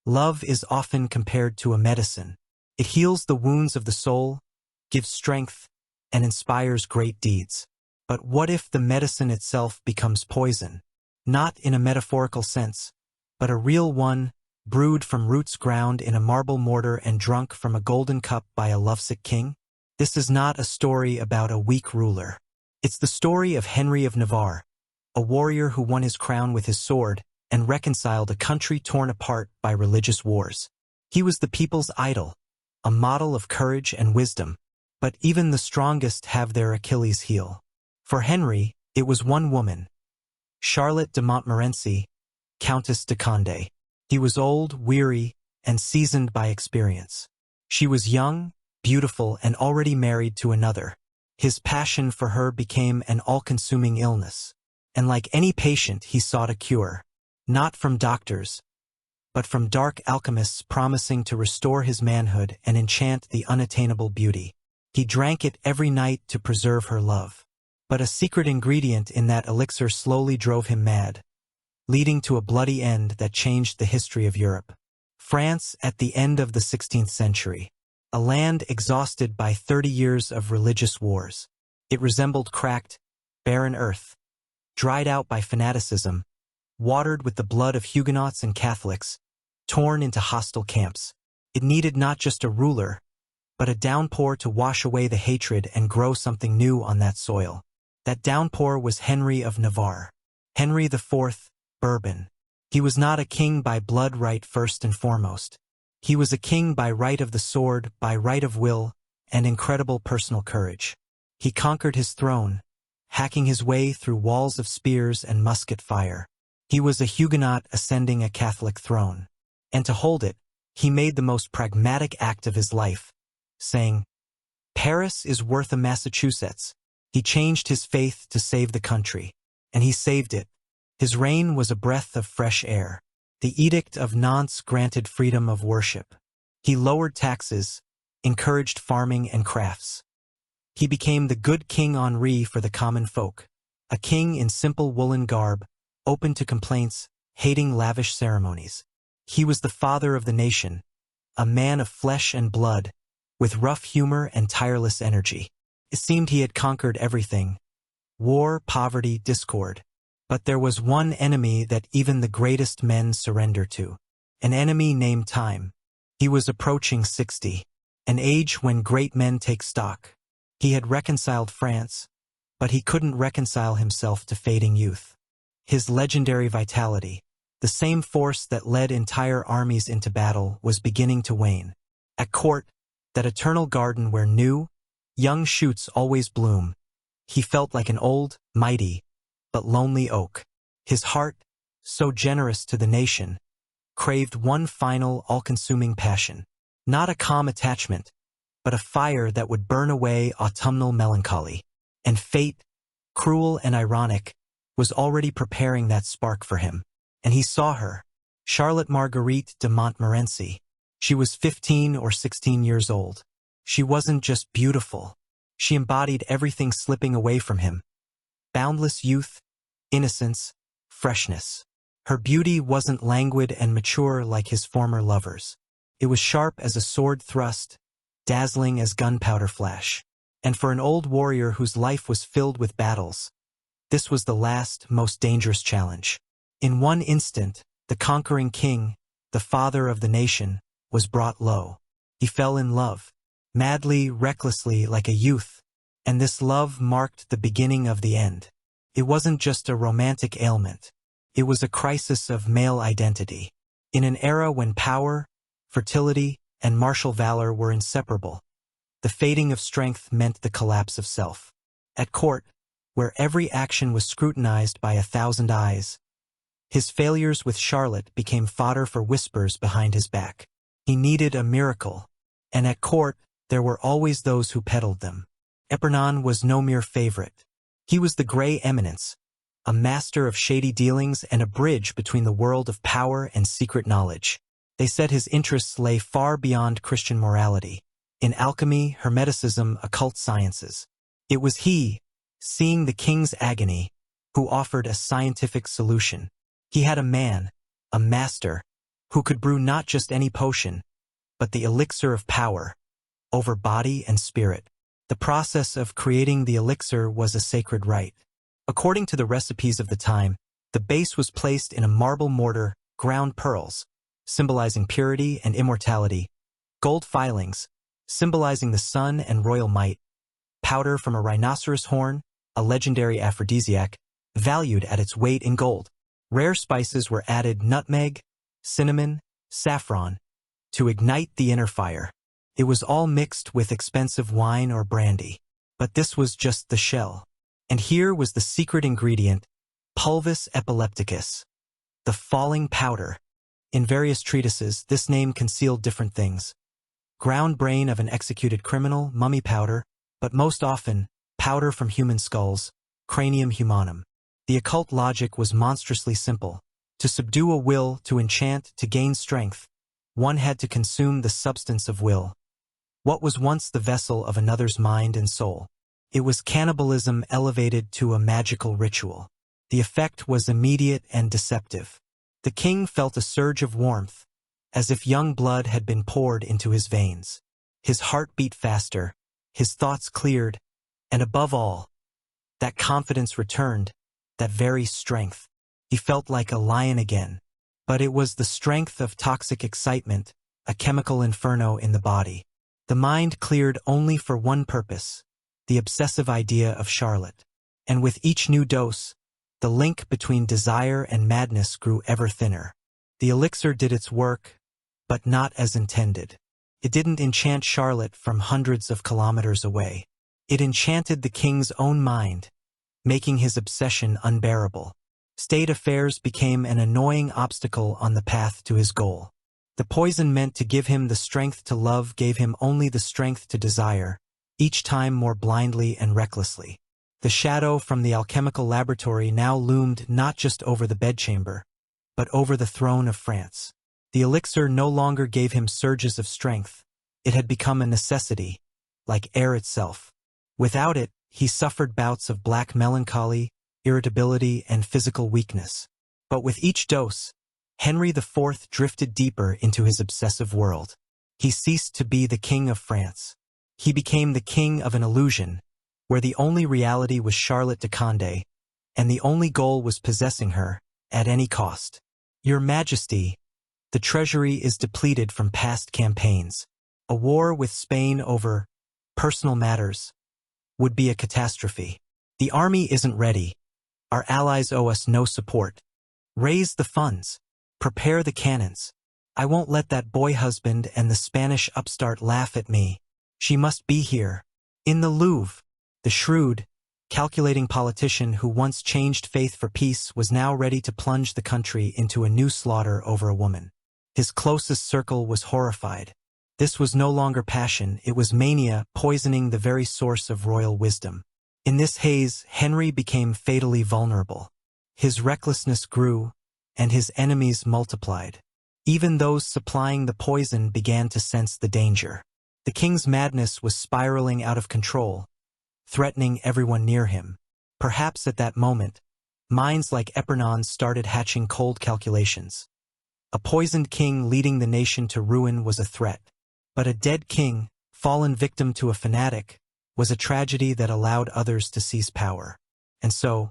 Love is often compared to a medicine. It heals the wounds of the soul, gives strength, and inspires great deeds. But what if the medicine itself becomes poison? Not in a metaphorical sense, but a real one, brewed from roots ground in a marble mortar and drunk from a golden cup by a lovesick king? This is not a story about a weak ruler. It's the story of Henry of Navarre, a warrior who won his crown with his sword and reconciled a country torn apart by religious wars. He was the people's idol, a model of courage and wisdom. But even the strongest have their Achilles heel. For Henry, it was one woman, Charlotte de Montmorency, Countess de Condé. He was old, weary, and seasoned by experience. She was young, beautiful, and already married to another. His passion for her became an all-consuming illness. And like any patient, he sought a cure. Not from doctors, but from dark alchemists promising to restore his manhood and enchant the unattainable beauty. He drank it every night to preserve her love. But a secret ingredient in that elixir slowly drove him mad, leading to a bloody end that changed the history of Europe. France at the end of the 16th century, a land exhausted by 30 years of religious wars. It resembled cracked, barren earth, dried out by fanaticism, watered with the blood of Huguenots and Catholics, torn into hostile camps. It needed not just a ruler, but a downpour to wash away the hatred and grow something new on that soil. That downpour was Henry of Navarre. Henry IV, Bourbon. He was not a king by blood right first and foremost. He was a king by right of the sword, by right of will, and incredible personal courage. He conquered his throne, hacking his way through walls of spears and musket fire. He was a Huguenot ascending a Catholic throne. And to hold it, he made the most pragmatic act of his life, saying, "Paris is worth a Massachusetts." He changed his faith to save the country, and he saved it. His reign was a breath of fresh air. The Edict of Nantes granted freedom of worship. He lowered taxes, encouraged farming and crafts. He became the good King Henri for the common folk, a king in simple woolen garb, open to complaints, hating lavish ceremonies. He was the father of the nation, a man of flesh and blood, with rough humor and tireless energy. It seemed he had conquered everything: war, poverty, discord. But there was one enemy that even the greatest men surrender to. An enemy named time. He was approaching 60, an age when great men take stock. He had reconciled France, but he couldn't reconcile himself to fading youth. His legendary vitality, the same force that led entire armies into battle, was beginning to wane. At court, that eternal garden where new, young shoots always bloom, he felt like an old, mighty, but lonely oak. His heart, so generous to the nation, craved one final, all-consuming passion. Not a calm attachment, but a fire that would burn away autumnal melancholy. And fate, cruel and ironic, was already preparing that spark for him. And he saw her, Charlotte Marguerite de Montmorency. She was 15 or 16 years old. She wasn't just beautiful. She embodied everything slipping away from him. Boundless youth, innocence, freshness. Her beauty wasn't languid and mature like his former lovers. It was sharp as a sword thrust, dazzling as gunpowder flash. And for an old warrior whose life was filled with battles, this was the last, most dangerous challenge. In one instant, the conquering king, the father of the nation, was brought low. He fell in love, madly, recklessly, like a youth, and this love marked the beginning of the end. It wasn't just a romantic ailment. It was a crisis of male identity. In an era when power, fertility, and martial valor were inseparable, the fading of strength meant the collapse of self. At court, where every action was scrutinized by 1,000 eyes, his failures with Charlotte became fodder for whispers behind his back. He needed a miracle, and at court there were always those who peddled them. Epernon was no mere favorite. He was the gray eminence, a master of shady dealings and a bridge between the world of power and secret knowledge. They said his interests lay far beyond Christian morality, in alchemy, hermeticism, occult sciences. It was he, seeing the king's agony, who offered a scientific solution. He had a man, a master, who could brew not just any potion, but the elixir of power, over body and spirit. The process of creating the elixir was a sacred rite. According to the recipes of the time, the base was placed in a marble mortar, ground pearls, symbolizing purity and immortality, gold filings, symbolizing the sun and royal might, powder from a rhinoceros horn, a legendary aphrodisiac, valued at its weight in gold. Rare spices were added: nutmeg, cinnamon, saffron, to ignite the inner fire. It was all mixed with expensive wine or brandy. But this was just the shell. And here was the secret ingredient, pulvis epilepticus, the falling powder. In various treatises, this name concealed different things. Ground brain of an executed criminal, mummy powder, but most often, powder from human skulls, cranium humanum. The occult logic was monstrously simple. To subdue a will, to enchant, to gain strength, one had to consume the substance of will. What was once the vessel of another's mind and soul? It was cannibalism elevated to a magical ritual. The effect was immediate and deceptive. The king felt a surge of warmth, as if young blood had been poured into his veins. His heart beat faster, his thoughts cleared, and above all, that confidence returned, that very strength. He felt like a lion again. But it was the strength of toxic excitement, a chemical inferno in the body. The mind cleared only for one purpose, the obsessive idea of Charlotte. And with each new dose, the link between desire and madness grew ever thinner. The elixir did its work, but not as intended. It didn't enchant Charlotte from hundreds of kilometers away. It enchanted the king's own mind, making his obsession unbearable. State affairs became an annoying obstacle on the path to his goal. The poison meant to give him the strength to love gave him only the strength to desire, each time more blindly and recklessly. The shadow from the alchemical laboratory now loomed not just over the bedchamber, but over the throne of France. The elixir no longer gave him surges of strength. It had become a necessity, like air itself. Without it, he suffered bouts of black melancholy, irritability, and physical weakness. But with each dose, Henry IV drifted deeper into his obsessive world. He ceased to be the king of France. He became the king of an illusion, where the only reality was Charlotte de Condé, and the only goal was possessing her, at any cost. Your Majesty, the treasury is depleted from past campaigns. A war with Spain over personal matters would be a catastrophe. The army isn't ready. Our allies owe us no support. Raise the funds. Prepare the cannons. I won't let that boy husband and the Spanish upstart laugh at me. She must be here. In the Louvre, the shrewd, calculating politician who once changed faith for peace was now ready to plunge the country into a new slaughter over a woman. His closest circle was horrified. This was no longer passion, it was mania poisoning the very source of royal wisdom. In this haze, Henry became fatally vulnerable. His recklessness grew, and his enemies multiplied. Even those supplying the poison began to sense the danger. The king's madness was spiraling out of control, threatening everyone near him. Perhaps at that moment, minds like Epernon's started hatching cold calculations. A poisoned king leading the nation to ruin was a threat. But a dead king, fallen victim to a fanatic, was a tragedy that allowed others to seize power. And so,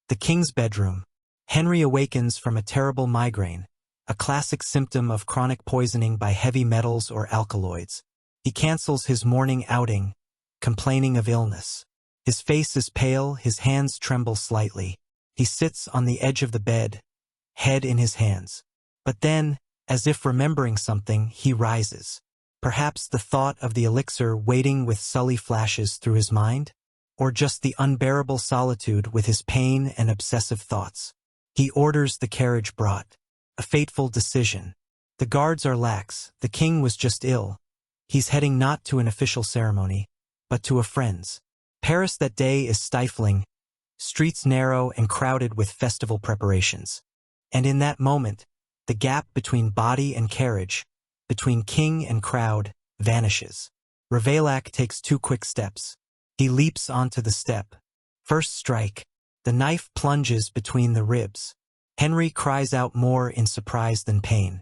the king's bedroom. Henry awakens from a terrible migraine, a classic symptom of chronic poisoning by heavy metals or alkaloids. He cancels his morning outing, complaining of illness. His face is pale, his hands tremble slightly. He sits on the edge of the bed, head in his hands. But then, as if remembering something, he rises. Perhaps the thought of the elixir waiting with sully flashes through his mind? Or just the unbearable solitude with his pain and obsessive thoughts? He orders the carriage brought. A fateful decision. The guards are lax, the king was just ill. He's heading not to an official ceremony, but to a friend's. Paris that day is stifling, streets narrow and crowded with festival preparations. And in that moment, the gap between body and carriage, between king and crowd, vanishes. Ravaillac takes 2 quick steps. He leaps onto the step. First strike. The knife plunges between the ribs. Henry cries out more in surprise than pain.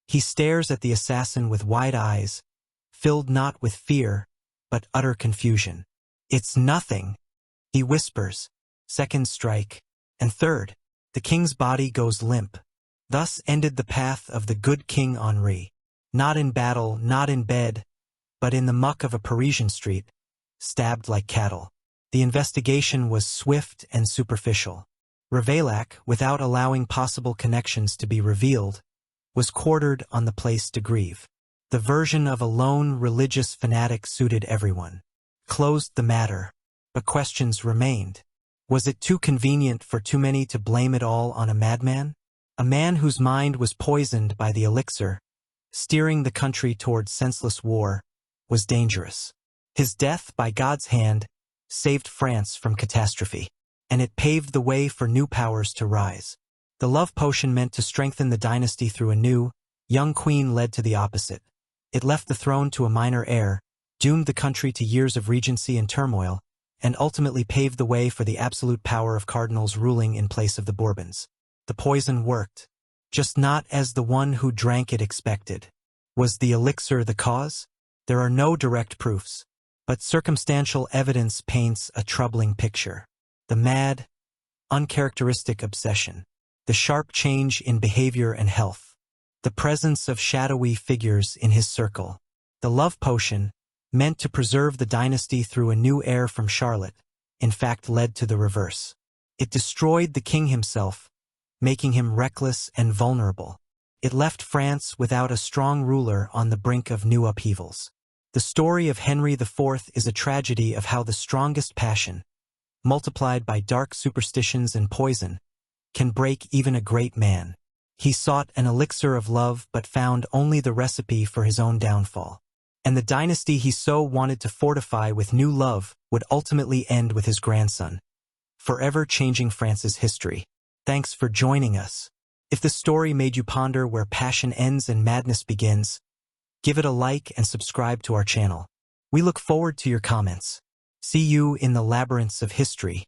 He stares at the assassin with wide eyes, filled not with fear, but utter confusion. "It's nothing," he whispers. Second strike, and third. The king's body goes limp. Thus ended the path of the good King Henri. Not in battle, not in bed, but in the muck of a Parisian street, stabbed like cattle. The investigation was swift and superficial. Ravaillac, without allowing possible connections to be revealed, was quartered on the Place de Grève. The version of a lone religious fanatic suited everyone. Closed the matter, but questions remained. Was it too convenient for too many to blame it all on a madman? A man whose mind was poisoned by the elixir, steering the country toward senseless war, was dangerous. His death, by God's hand, saved France from catastrophe, and it paved the way for new powers to rise. The love potion meant to strengthen the dynasty through a new, young queen led to the opposite. It left the throne to a minor heir, doomed the country to years of regency and turmoil, and ultimately paved the way for the absolute power of cardinals ruling in place of the Bourbons. The poison worked, just not as the one who drank it expected. Was the elixir the cause? There are no direct proofs, but circumstantial evidence paints a troubling picture. The mad, uncharacteristic obsession, the sharp change in behavior and health, the presence of shadowy figures in his circle. The love potion, meant to preserve the dynasty through a new heir from Charlotte, in fact led to the reverse. It destroyed the king himself, making him reckless and vulnerable. It left France without a strong ruler on the brink of new upheavals. The story of Henry IV is a tragedy of how the strongest passion, multiplied by dark superstitions and poison, can break even a great man. He sought an elixir of love but found only the recipe for his own downfall. And the dynasty he so wanted to fortify with new love would ultimately end with his grandson, forever changing France's history. Thanks for joining us. If the story made you ponder where passion ends and madness begins, give it a like and subscribe to our channel. We look forward to your comments. See you in the labyrinths of history.